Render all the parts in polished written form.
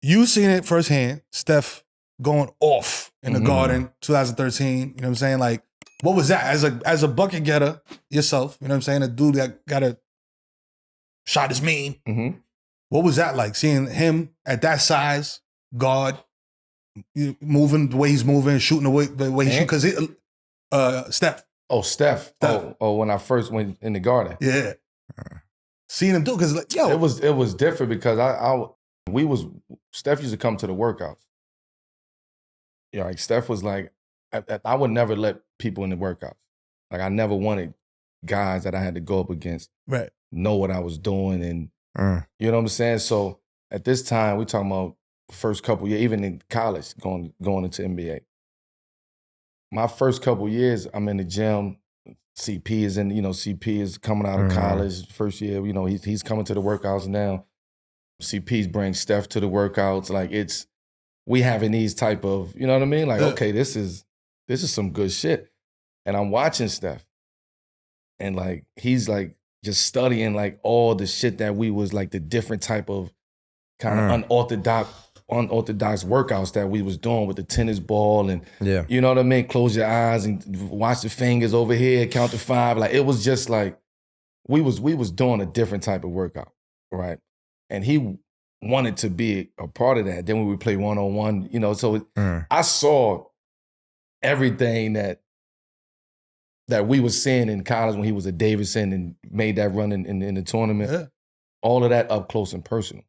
you seen it firsthand, Steph going off in the Garden, 2013. You know what I'm saying? Like, what was that as a bucket getter yourself? You know what I'm saying? A dude that got a shot is mean. Mm-hmm. What was that like? Seeing him at that size, guard, moving the way he's moving, shooting the way he shoots. Because Steph. Oh, Steph. Oh, when I first went in the Garden. Yeah. Seeing him do because like, yo, it was different because Steph used to come to the workouts. You know, like Steph was like, I would never let people in the workouts. Like I never wanted guys that I had to go up against know what I was doing, and you know what I'm saying. So at this time, we talking about first couple years, even in college, going into NBA. My first couple years, I'm in the gym. CP is coming out of college first year. You know, he's coming to the workouts now. CP's bring Steph to the workouts. Like we having these type of, you know what I mean? Like, okay, this is some good shit. And I'm watching Steph. And like, he's like just studying like all the shit that we was like the different type of kind of unorthodox workouts that we was doing with the tennis ball and you know what I mean? Close your eyes and watch the fingers over here, count to 5. Like it was just like we was doing a different type of workout, right? And he wanted to be a part of that. Then we would play one-on-one, you know. So I saw everything that we was seeing in college when he was at Davidson and made that run in the tournament. Yeah. All of that up close and personal.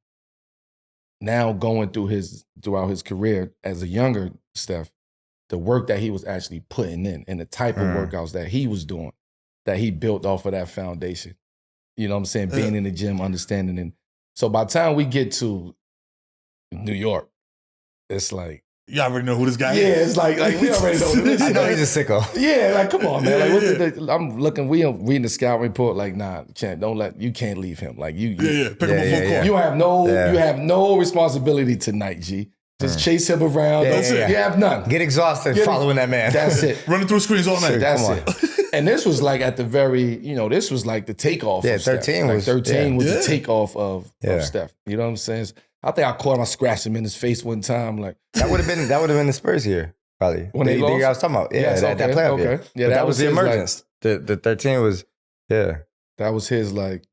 Now going throughout his career as a younger Steph, the work that he was actually putting in and the type of workouts that he was doing, that he built off of that foundation. You know what I'm saying? Being in the gym, understanding. And so by the time we get to New York, it's like, you already know who this guy is. Yeah, it's like we already know who this guy is. I know he's a sicko. Yeah, like come on, man. Like I'm looking, we reading the scout report. Like, nah, you can't leave him. Like you pick him up full court. You have no responsibility tonight, G. Just chase him around. That's it. You have none. Get exhausted following that man. That's it. Running through screens all night. That's it. And this was like at the very, this was like the takeoff. Yeah, of 13 Steph. was 13 was the takeoff of Steph. You know what I'm saying? I think I caught him, I scratched him in his face one time. Like that would have been the Spurs year, probably. When they lost? The year I was talking about. Yeah, that playoff year. Yeah, that was the emergence. Like, the 13 was, that was his like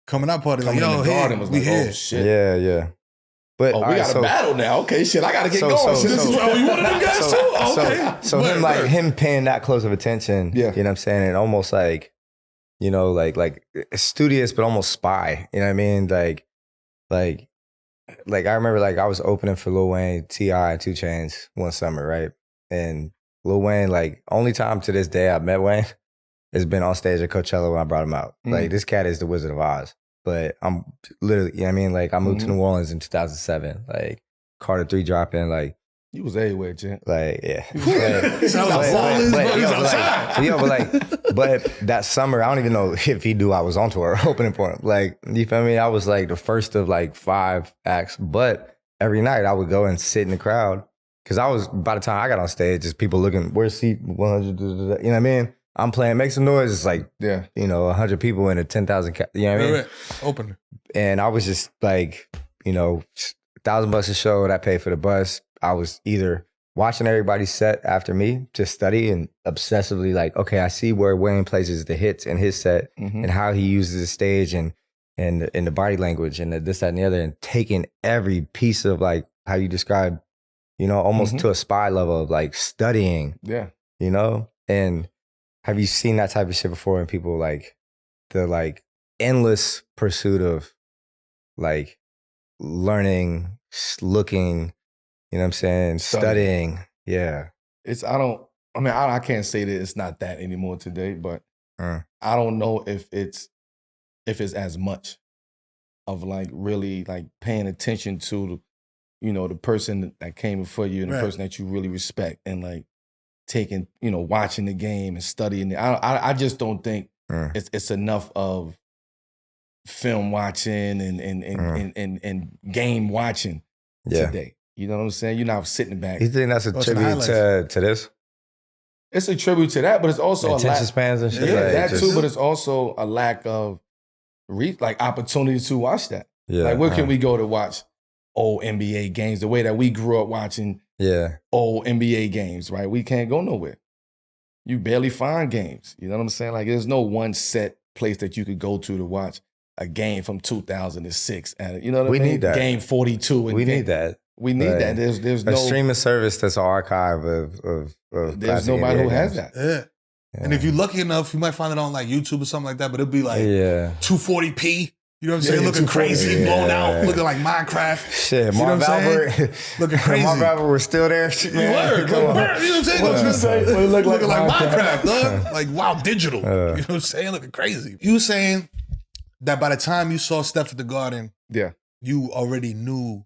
coming out party. Coming like, in the Garden was like, here. oh shit. Yeah. But we got a battle now. Okay, shit, I gotta get going. This is you one of them guys too? Okay. So him paying that close of attention, you know what I'm saying? And almost like, like studious but almost spy. You know what I mean? Like I remember like I was opening for Lil Wayne, T.I., and 2 Chainz one summer, right? And Lil Wayne, like only time to this day I've met Wayne has been on stage at Coachella when I brought him out. Like this cat is the Wizard of Oz. But I'm literally, you know what I mean? Like I moved to New Orleans in 2007. Like Carter 3 dropping, like you was everywhere, Jen. Like, yeah. But that summer, I don't even know if he knew I was on tour opening for him. Like, you feel me? I was like the first of like 5 acts. But every night I would go and sit in the crowd. Cause I was, by the time I got on stage, just people looking, where's seat 100? You know what I mean? I'm playing, make some noise. It's like, 100 people in a 10,000, you know what I mean? Right. Open. And I was just like, $1,000 a show that I paid for the bus. I was either watching everybody set after me to study and obsessively like, okay, I see where Wayne places the hits in his set and how he uses the stage and the body language and this, that, and the other, and taking every piece of like how you describe, almost to a spy level of like studying, and have you seen that type of shit before in people like the like endless pursuit of like learning, looking, you know what I'm saying, studying. Yeah. I can't say that it's not that anymore today, but I don't know if it's as much of like really like paying attention to the person that came before you and the person that you really respect and like taking, watching the game and studying it. I just don't think it's enough of film watching and game watching today. You know what I'm saying? You're not sitting back. You think that's a tribute to this? It's a tribute to that, but it's also attention spans and shit. Yeah, like that too. But it's also a lack of opportunity to watch that. Yeah, like where can we go to watch old NBA games, the way that we grew up watching old NBA games, right? We can't go nowhere. You barely find games. You know what I'm saying? Like, there's no one set place that you could go to watch a game from 2006. And you know what I mean? We need that. Game 42. We need that. We need that. There's a no streaming service that's an archive of there's nobody who has that. Yeah. And if you're lucky enough, you might find it on like YouTube or something like that, but it'll be like 240p. You know what I'm saying? Looking crazy, blown out, looking like Minecraft. Shit, Marv Albert. Looking crazy. Marv Albert was still there. You know what I'm saying? Looking like Minecraft, dog. Like, wow, digital. You know what I'm saying? Looking crazy. You saying that by the time you saw Steph at the Garden, you already knew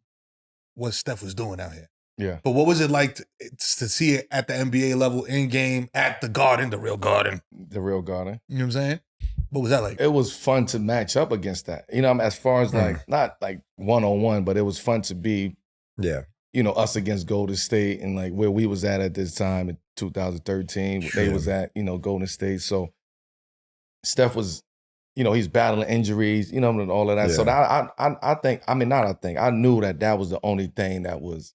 what Steph was doing out here. Yeah. But what was it like to see it at the NBA level, in game, at the Garden, the real Garden? The real Garden. You know what I'm saying? What was that like? It was fun to match up against that. You know, as far as like, not like one-on-one, but it was fun to be, you know, us against Golden State and like where we was at this time in 2013, where they was at, you know, Golden State. So Steph was, you know, he's battling injuries, you know, and all of that. So I knew that was the only thing that was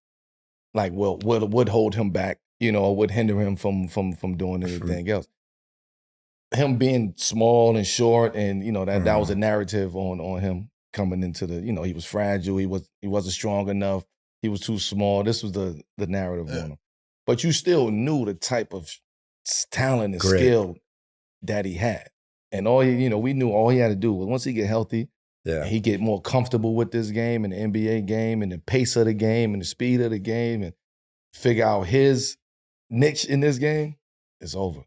like, well, would hold him back, you know, or would hinder him from doing anything else. Him being small and short, and you know that was a narrative on him coming into the, you know, he was fragile, he wasn't strong enough, he was too small. This was the narrative on him. But you still knew the type of talent and skill that he had, and we knew all he had to do was once he get healthy, he get more comfortable with this game and the NBA game and the pace of the game and the speed of the game and figure out his niche in this game, it's over.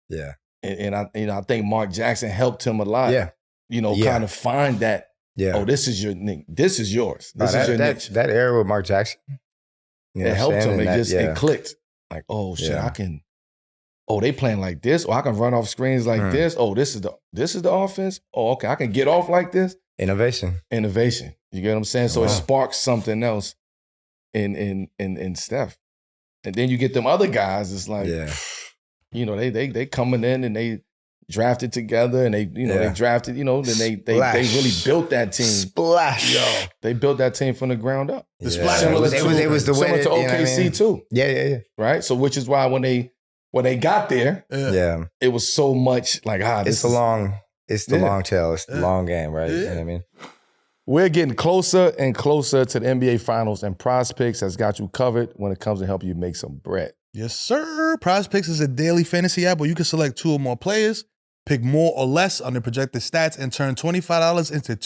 Yeah. And I think Mark Jackson helped him a lot. Yeah. You know, kind of find that. Yeah. Oh, this is your niche. This is yours. This is your niche. That era with Mark Jackson. It helped him. It clicked. Like, oh shit, I can. Oh, they playing like this. Or I can run off screens like this. Oh, this is the offense. Oh, okay, I can get off like this. Innovation. You get what I'm saying? So it sparks something else in Steph. And then you get them other guys. It's like, you know, they coming in and they drafted together and they drafted, you know, then they really built that team. Splash. Yo, they built that team from the ground up. The splash it was the way to OKC too. Yeah. Right? So which is why when they got there, it was so much like, it's the long tail. It's the long game, right? You know what I mean? We're getting closer and closer to the NBA Finals, and Prize Picks has got you covered when it comes to helping you make some bread. Yes, sir. Prize Picks is a daily fantasy app where you can select 2 or more players, pick more or less on their projected stats, and turn $25 into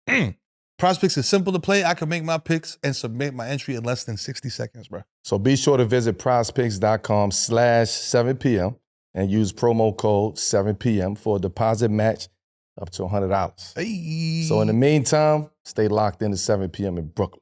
$250. Prize Picks is simple to play. I can make my picks and submit my entry in less than 60 seconds, bro. So be sure to visit prizepicks.com/7pm and use promo code 7pm for a deposit match up to $100. Hey. So in the meantime, stay locked in to 7 p.m. in Brooklyn.